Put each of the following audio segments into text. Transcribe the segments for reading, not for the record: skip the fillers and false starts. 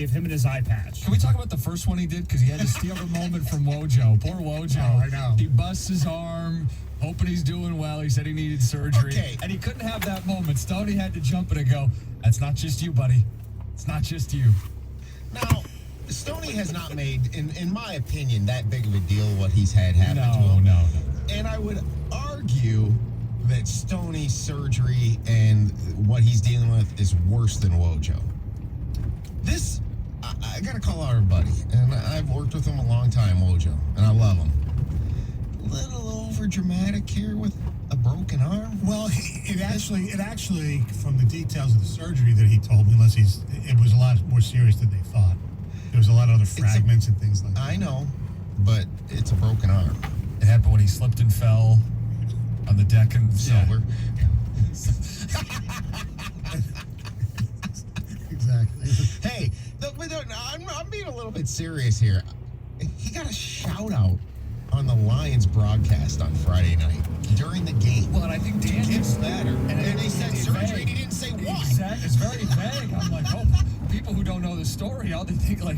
of him and his eye patch. Can we talk about the first one he did? Because he had to steal the moment from Wojo. Poor Wojo. Oh, I know. He busts his arm, hoping he's doing well. He said he needed surgery. Okay. And he couldn't have that moment. Stoney had to jump in and go, that's not just you, buddy. It's not just you. Now, Stoney has not made, in my opinion, that big of a deal what he's had happen to him. No. And I would argue that Stoney's surgery and what he's dealing with is worse than Wojo. This, I got to call out our buddy, and I've worked with him a long time, Wojo, and I love him. Little over dramatic here with a broken arm. Well, it actually, from the details of the surgery that he told me, it was a lot more serious than they thought. There was a lot of other fragments and things like that. I know, but it's a broken arm. It happened when he slipped and fell on the deck and Sober. Exactly. Hey, I'm being a little bit serious here. He got a shout out on the Lions broadcast on Friday night during the game. Well, and I think Dan It's better. And they said it's surgery, vague. and he didn't say why. Exactly. It's very vague. I'm like, oh, people who don't know the story, all they think like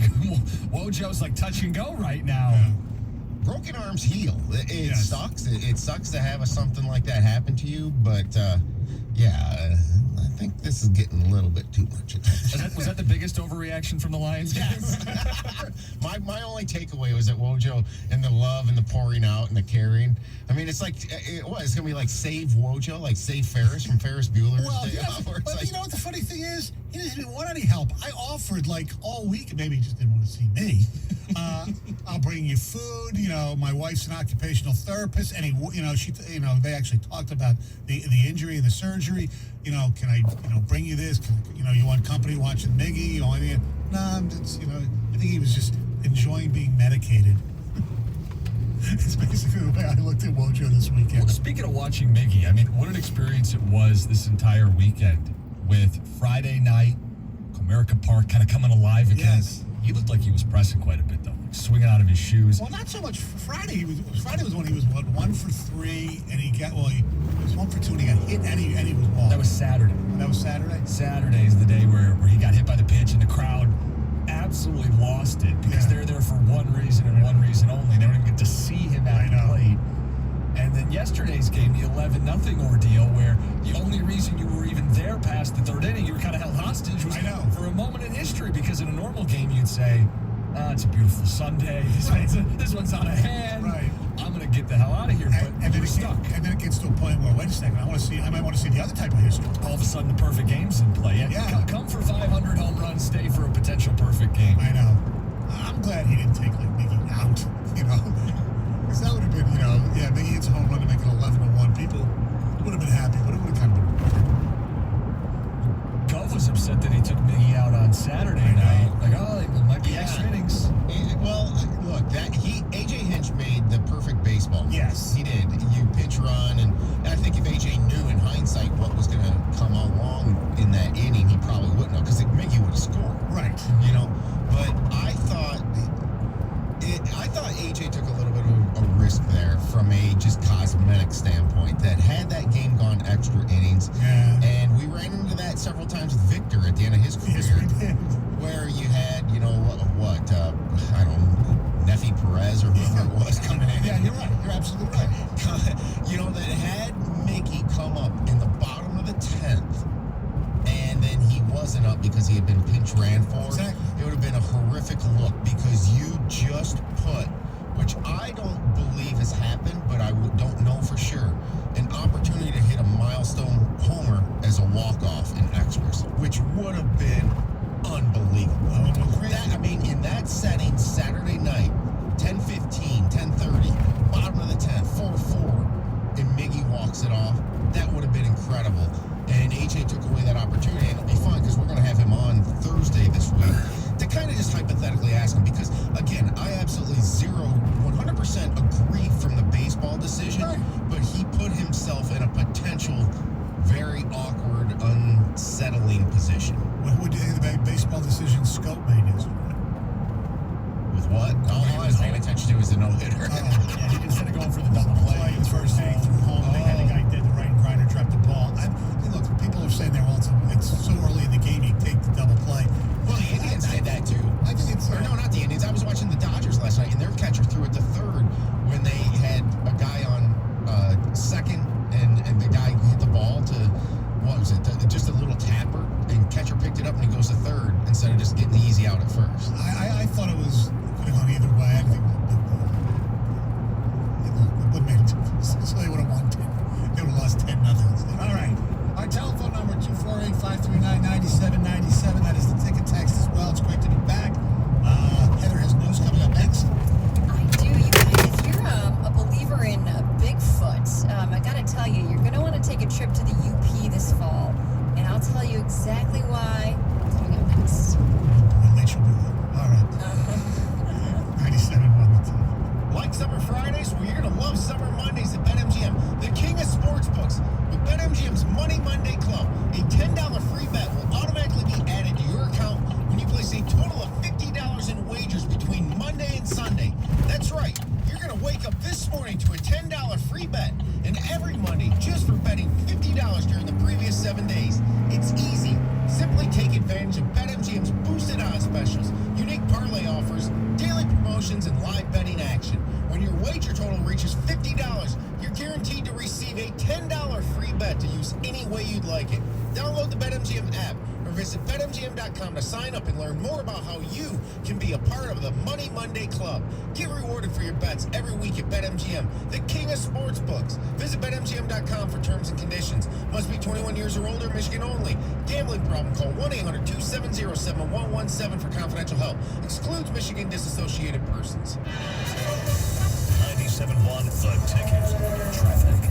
Wojo's like touch and go right now. Yeah. Broken arms heal. It Yes. sucks. It sucks to have something like that happen to you, but I think this is getting a little bit too much attention. Was that the biggest overreaction from the Lions game? Yes. my only takeaway was that Wojo and the love and the pouring out and the caring. I mean, it's like, it's going to be like Save Wojo, like Save Ferris from Ferris Bueller's Well, Day yeah, Off, where it's but like, you know what the funny thing is? He didn't want any help. I offered like all week. Maybe he just didn't want to see me. I'll bring you food. You know, my wife's an occupational therapist, and they actually talked about the injury and the surgery. You know, can I bring you this? You want company watching Miggy? You know, anything? No, I think he was just enjoying being medicated. It's basically the way I looked at Wojo this weekend. Well, speaking of watching Miggy, I mean, what an experience it was this entire weekend with Friday night, Comerica Park kind of coming alive again. Yes. He looked like he was pressing quite a bit, though, like swinging out of his shoes. Well, not so much Friday. Friday was when he was 1 for 3, and he was 1 for 2, and he got hit, and he was walking. That was Saturday. That was Saturday. Saturday is the day where he got hit by the pitch, and the crowd absolutely lost it because Yeah. they're there for one reason and one reason only. They don't even get to see him at the plate. And then yesterday's game, the 11-0 ordeal, where the only reason you were even there past the third inning, you were kind of held hostage, was for a moment in history. Because in a normal game, you'd say, it's a beautiful Sunday. This one's out of hand. Right. I'm going to get the hell out of here. But we're stuck. And then it gets to a point where, wait a second, I might want to see the other type of history. All of a sudden, the perfect game's in play. Yeah. Come for 500 home runs, stay for a potential perfect game. I know. I'm glad he didn't take Miggy out. Because that would have been, Miggy hits a home run to make it 11-1. People would have been happy, but it would have kind of been. Gov was upset that he took Miggy out on Saturday night. Like, it might be extra innings. well, look, AJ Hinch made the perfect baseball move. Yes. He did. You pitch run, and I think if AJ knew in hindsight what was going to come along in that inning, he probably wouldn't have, because Miggy would have scored. Right. But I thought AJ took a little bit of a risk there from a just cosmetic standpoint, that had that game gone extra innings, and we ran into that several times with Victor at the end of his career. Yes, we did. Where you had, I don't know, Neffy Perez or whoever it was coming in. Yeah, you're right. You're absolutely right. That had Mickey come up in the bottom of the 10th, and then he wasn't up because he had been pinch ran for. Exactly. It would have been a horrific look, because you just put, which I don't believe has happened, but I don't know for sure, an opportunity to hit a milestone homer as a walk-off in extras, which would have been unbelievable. In that setting, Saturday night, 10:15, 10:30, bottom of the 10th, 4-4, and Miggy walks it off, that would have been incredible. And AJ took away that opportunity, and it'll be fun because we're going to have him on Thursday this week to kind of just hypothetically ask him, because, again, I absolutely 100% agree from the baseball decision, but he put himself in a potential very awkward, unsettling position. What would you think the baseball decision Scope made is? With what? All I was paying attention to was the no-hitter. Instead of going for the double play. The first inning through home, they had a guy did the right and Griner dropped the ball. Look, people are saying it's so early in the game, you take the double play. Well, the Indians did that too. out at first. I thought it was could have gone either way. I think it would have made a difference. So they would have won 10. They would have lost 10-0 instead. All right. Our telephone number, 248-539-9797. That is the ticket text as well. It's great to be back. Heather has news coming up next. I do, you guys. If you're a believer in Bigfoot, I got to tell you, you're going to want to take a trip to the UP this fall. And I'll tell you exactly why coming up next. Rachel do that. All right. 97.1 the top. Like Summer Fridays? Well, you're going to love Summer Mondays at BetMGM, the king of sportsbooks. With BetMGM's Money Monday Club, a $10 free bet will automatically be added to your account when you place a total of $50 in wagers between Monday and Sunday. That's right. You're going to wake up this morning to a $10 free bet, and every Monday just for betting $50 during the previous 7 days. It's easy. Simply take advantage of BetMGM's boosted odds specials, unique parlay offers, daily promotions, and live betting action. When your wager total reaches $50, you're guaranteed to receive a $10 free bet to use any way you'd like it. Download the BetMGM app or visit BetMGM.com to sign up and learn more about how you can be a part of the Money Monday Club. Get rewarded for your bets every week at BetMGM, the king of sportsbooks. Visit BetMGM.com for terms and conditions. Must be 21 years or older, Michigan only. Gambling problem, call 1-800-270-7117 for confidential help. Excludes Michigan disassociated persons. 97.1 The Ticket. Traffic.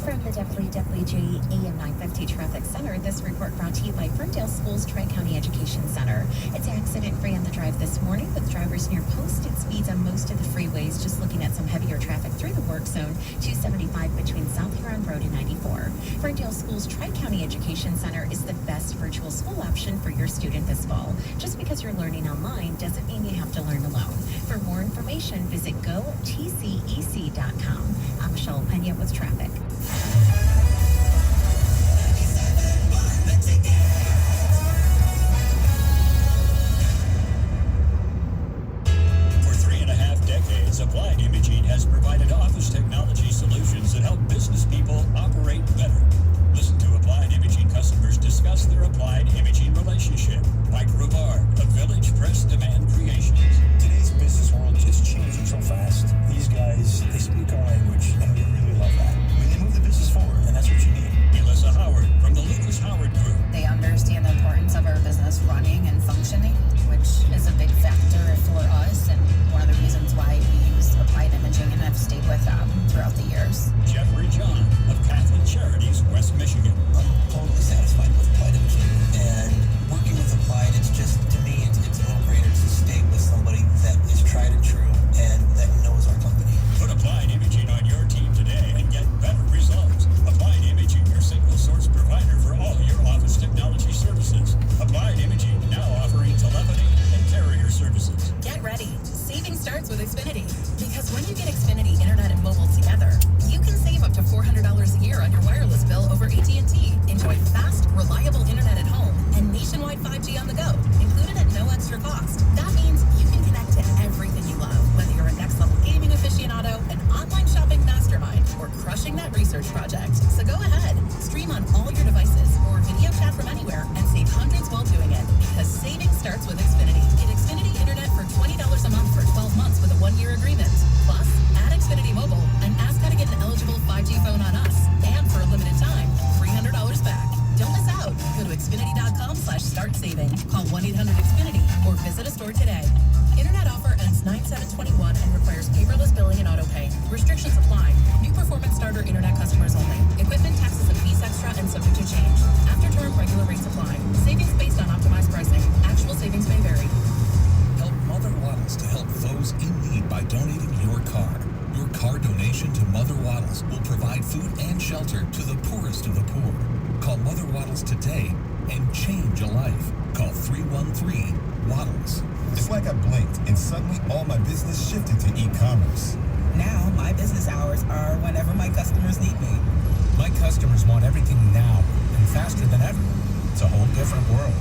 From the WWJ AM 950 Traffic Center, this report brought to you by Ferndale Schools Tri-County Education Center. It's accident-free on the drive this morning with drivers near posted speeds on most of the freeways. Just looking at some heavier traffic through the work zone, 275 between South Huron Road and 94. Ferndale Schools Tri-County Education Center is the best virtual school option for your student this fall. Just because you're learning online doesn't mean you have to learn alone. For more information, visit gotcec.com. I'm Michelle Pena with traffic. For 3.5 decades, Applied Imaging has provided office technology solutions that help business people operate better. Listen to Applied Imaging customers discuss their Applied Imaging relationship. Mike Rubard of Village Press Demand Creations. Today's business world is changing so fast. These guys, they speak our language, and we really love that. I mean, they move the business forward, and that's what you need. Melissa Howard from the Lucas Howard Group. They understand the importance of our business running and functioning, which is a big factor for us and one of the reasons why we use Applied Imaging and have stayed with them throughout the years. Jeffrey John of Catholic Charities, West Michigan. I'm totally satisfied with Applied Imaging, and working with Applied, it's just, to me, it's a no-brainer to stay with somebody that is tried and true and that knows our company. Put Applied Imaging on your team today and get better results. Applied Imaging, your single source provider for all your office technology services. Applied Imaging now offering telephony and carrier services. Get ready. Saving starts with Xfinity. Because when you get Xfinity Internet and mobile together, you can save up to $400 a year on your wireless bill over AT&T. Enjoy fast, reliable internet at home and nationwide 5G on the go, included at no extra cost. That means you can connect to everything you love, whether you're a next-level gaming aficionado, an online shopping mastermind, or crushing that research project. So go ahead, stream on all your devices or video chat from anywhere and save hundreds while doing it, because saving starts with Xfinity. Get Xfinity Internet for $20 a month for 12 months with a 1-year agreement. Plus, add Xfinity Mobile and ask how to get an eligible 5G phone on us. And for a limited time, $300 back. Don't miss out. Go to Xfinity.com/start saving. Call 1-800-XFINITY or visit a store today. Internet offer ends 9/7/21 and requires paperless billing and autopay. Restrictions apply. New performance starter internet customers only. Equipment, taxes, and fees extra and subject to change. After term, regular rates apply. Savings based on optimized pricing. Actual savings may vary. Help Mother Waddles to help those in need by donating your car. Your car donation to Mother Waddles will provide food and shelter to the poorest of the poor. Call Mother Waddles today and change a life. Call 313-WADDLES. It's like I blinked and suddenly all my business shifted to e-commerce. Now my business hours are whenever my customers need me. My customers want everything now and faster than ever. It's a whole different world.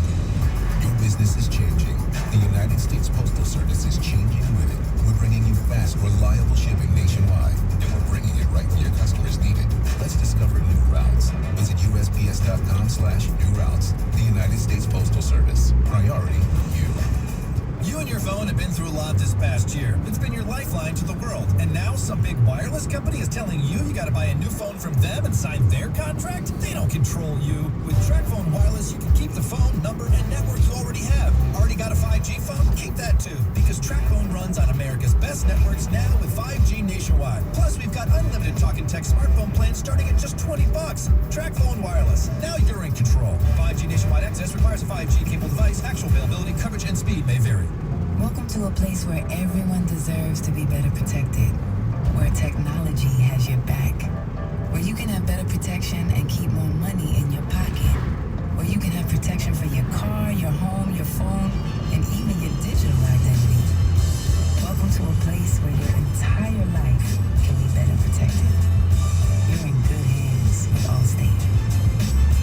Your business is changing. The United States Postal Service is changing with it. We're bringing you fast, reliable shipping nationwide, and we're bringing it right where your customers need it. Let's discover new routes. Visit USPS.com/new routes. The United States Postal Service. Priority you. and your phone have been through a lot this past year. It's been your lifeline to the world. And now some big wireless company is telling you gotta buy a new phone from them and sign their contract? They don't control you. With TracFone Wireless, you can keep the phone, number, and network you already have. Already got a 5G phone? Keep that too. Because TracFone runs on America's best networks now with 5G nationwide. Plus, we've got unlimited talk and text smartphone plans starting at just $20. TracFone Wireless. Now you're in control. 5G nationwide access requires a 5G capable device. Actual availability, coverage, and speed may vary. Welcome to a place where everyone deserves to be better protected, where technology has your back, where you can have better protection and keep more money in your pocket, where you can have protection for your car, your home, your phone, and even your digital identity. Welcome to a place where your entire life can be better protected. You're in good hands with Allstate.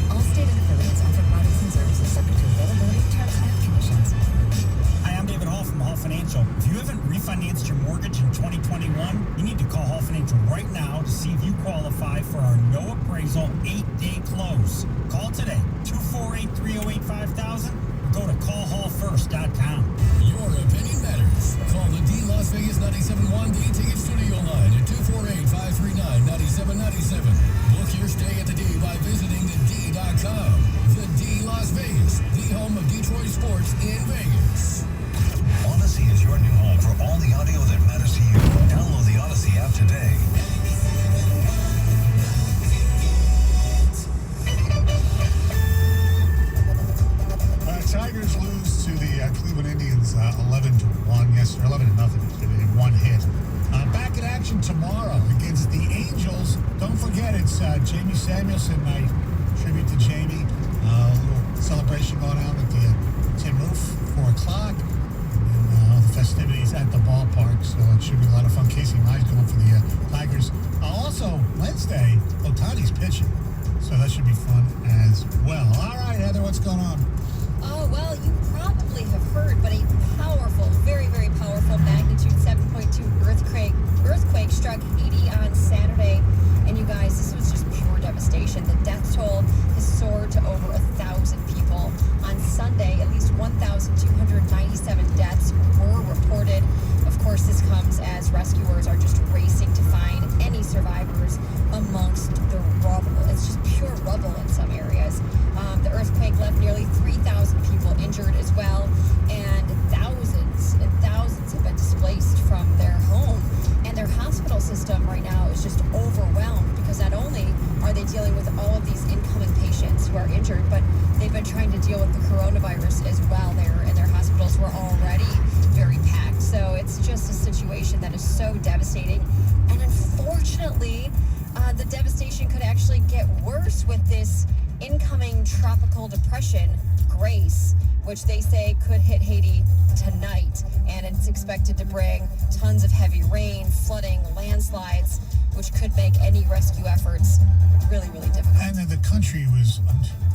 Allstate and affiliates offer products and services subject to availability, terms, and conditions. Hi, I'm David Hall from Hall Financial. If you haven't refinanced your mortgage in 2021, you need to call Hall Financial right now to see if you qualify for our no appraisal 8-day close. Call today, 248-308-5000, or go to callhallfirst.com. Your opinion matters. Call the D Las Vegas 97.1 D Ticket Studio line at 248-539-9797. Book your stay at the D by visiting thed.com. The D Las Vegas, the home of Detroit sports in Vegas. Odyssey is your new home for all the audio that matters to you. Download the Odyssey app today. Tigers lose to the Cleveland Indians 11-1 yesterday, 11-0 yesterday in one hit. Back in action tomorrow against the Angels. Don't forget, it's Jamie Samuelson night. Tribute to Jamie. A little celebration going on at the Tin Roof, 4 o'clock. And the festivities at the ballpark, so it should be a lot of fun. Casey Mize going for the Tigers. Also, Wednesday, Ohtani's pitching, so that should be fun as well. All right, Heather, what's going on? Oh, well, you probably have heard, but a powerful, very, very powerful magnitude 7.2 earthquake struck Haiti on Saturday. And you guys, this was just pure devastation. The death toll has soared to over 1,000 people. On Sunday, at least 1,297 deaths were reported. Of course, this comes as rescuers are just racing to find any survivors amongst the rubble. It's just pure rubble in some areas. The earthquake left nearly 3,000 people injured as well, and thousands have been displaced from their home. And their hospital system right now is just overwhelmed because not only are they dealing with all of these incoming patients who are injured, but they've been trying to deal with the coronavirus as well there, and their hospitals were already very packed. So it's just a situation that is so devastating. And unfortunately, the devastation could actually get worse with this incoming tropical depression, Grace, which they say could hit Haiti tonight. And it's expected to bring tons of heavy rain, flooding, landslides, which could make any rescue efforts really, really difficult. And then the country was,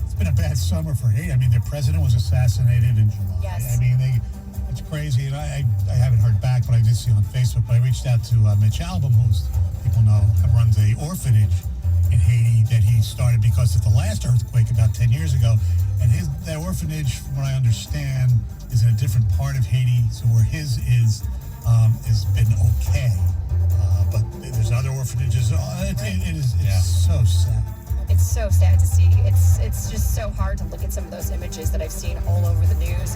it's been a bad summer for Haiti. I mean, their president was assassinated in July. Yes. I mean, it's crazy. And I haven't heard back, but I did see on Facebook. But I reached out to Mitch Albom, who's, people know, runs a orphanage in Haiti that he started because of the last earthquake about 10 years ago. And that orphanage, from what I understand, is in a different part of Haiti. So where his is has been okay. But there's other orphanages. It's so sad. It's so sad to see. It's just so hard to look at some of those images that I've seen all over the news.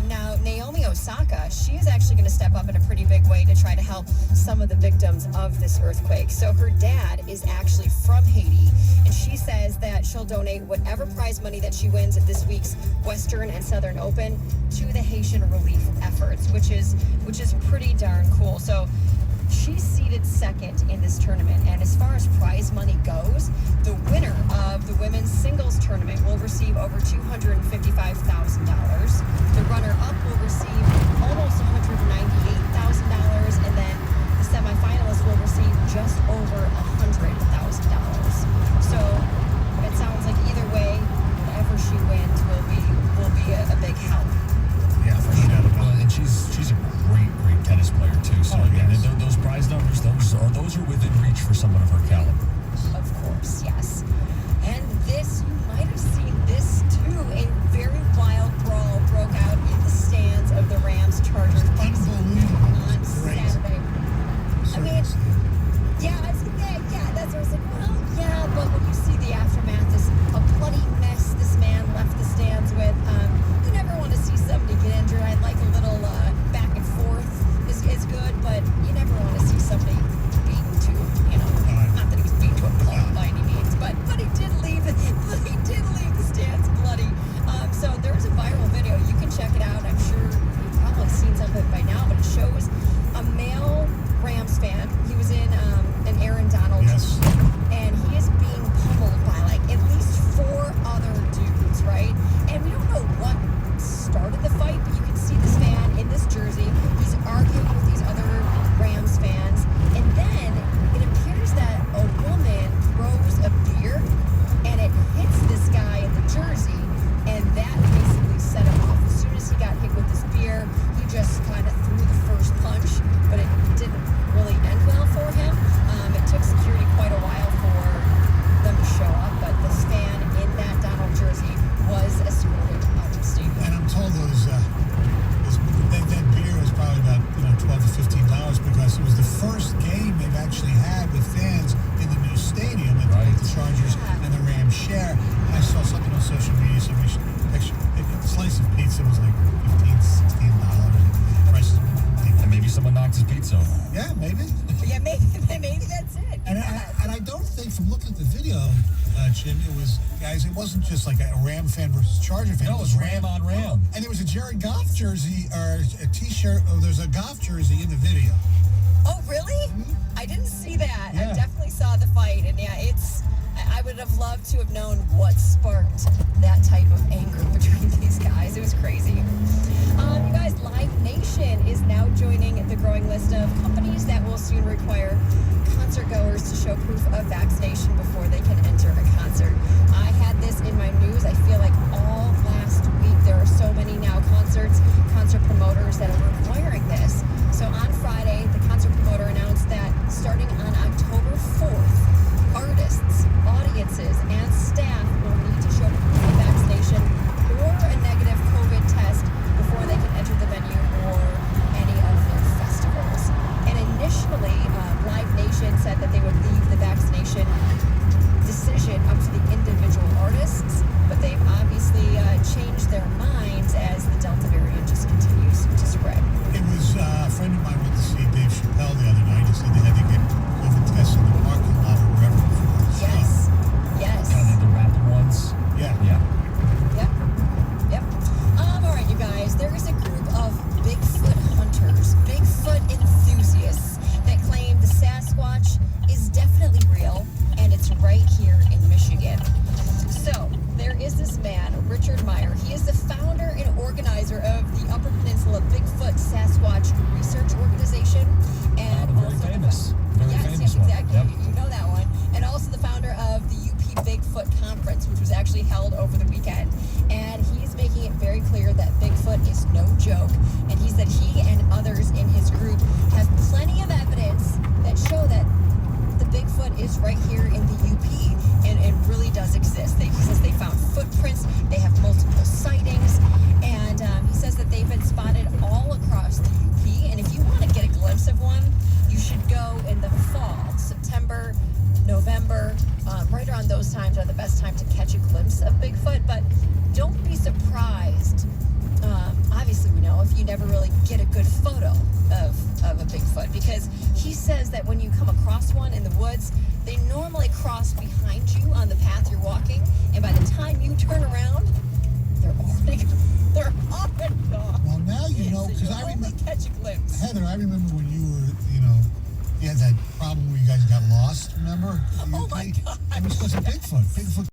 Now, Naomi Osaka, she is actually going to step up in a pretty big way to try to help some of the victims of this earthquake. So her dad is actually from Haiti, and she says that she'll donate whatever prize money that she wins at this week's Western and Southern Open to the Haitian relief efforts, which is pretty darn cool. So she's seated second in this tournament, and as far as prize money goes, the winner of the women's singles tournament will receive over $255,000. The runner-up will receive almost $198,000, and then the semifinalists will receive just over $100,000. So it sounds like either way, whatever she wins will be a big help. Yeah, for sure. And she's a great tennis player too. So those prize numbers, those are within reach for someone of her caliber. Of course, yes. And this, you might have seen this too. A very wild brawl broke out in the stands of the Rams Texas pizza. Yeah, maybe. Yeah, maybe that's it. And I don't think, from looking at the video, Jim, it wasn't just like a Ram fan versus Charger fan. No, it was Ram on Ram. And there was a Jared Goff jersey or a T-shirt. Oh, there's a Goff jersey in the video. Oh, really? Mm-hmm. I didn't see that. Yeah. I definitely saw the fight, and yeah, I would have loved to have known what sparked that type of anger between these guys. It was crazy. You guys, Live Nation is now joining the growing list of companies that will soon require concert goers to show proof of vaccination before they can enter a concert. I had this in my news. I feel like all last week there are so many now concert promoters that are requiring this. So on Friday, the concert promoter announced that starting on October 4th, artists, audiences, and staff will need to show proof of vaccination or a negative COVID test before they can enter the venue or any of their festivals. And initially, Live Nation said that they would leave the vaccination decision up to the individual artists, but they've obviously changed their minds as the Delta variant just continues to spread. It was a friend of mine went to see Dave Chappelle the other night. He said they had to get COVID tests in the parking lot or wherever it was. Yes. Kind of the rapid ones. Yeah. Yep. All right, you guys. There is a group of Bigfoot hunters, Bigfoot enthusiasts that claim the Sasquatch is definitely real, and it's right here in Michigan. So there is this man, Richard Meyer. He is the founder and organizer of the Upper Peninsula Bigfoot Sasquatch Research Organization, and Very famous yes, one. exactly. Yep. You know that one. And also the founder of the UP Bigfoot Conference, which was actually held over the weekend. And he's making it very clear that Bigfoot is no joke. And he said he and others in his group have plenty of evidence that show that the Bigfoot is right here in the UP and it really does exist. He says they found footprints, they have multiple sightings, and he says that they've been spotted all across the UP. And if you want to get a glimpse of one, you should go in the fall, September, November, right around those times are the best time to catch a glimpse of Bigfoot. But don't be surprised. Obviously, we know if you never really get a good photo of a Bigfoot, because he says that when you come across one in the woods, they normally cross behind you on the path you're walking, and by the time you turn around, they're already gone. Well, now you know, So because you I only remember, catch a glimpse. Heather, I remember when you were, you had that problem where you guys got lost, remember? Oh my God. It was because of Bigfoot. Bigfoot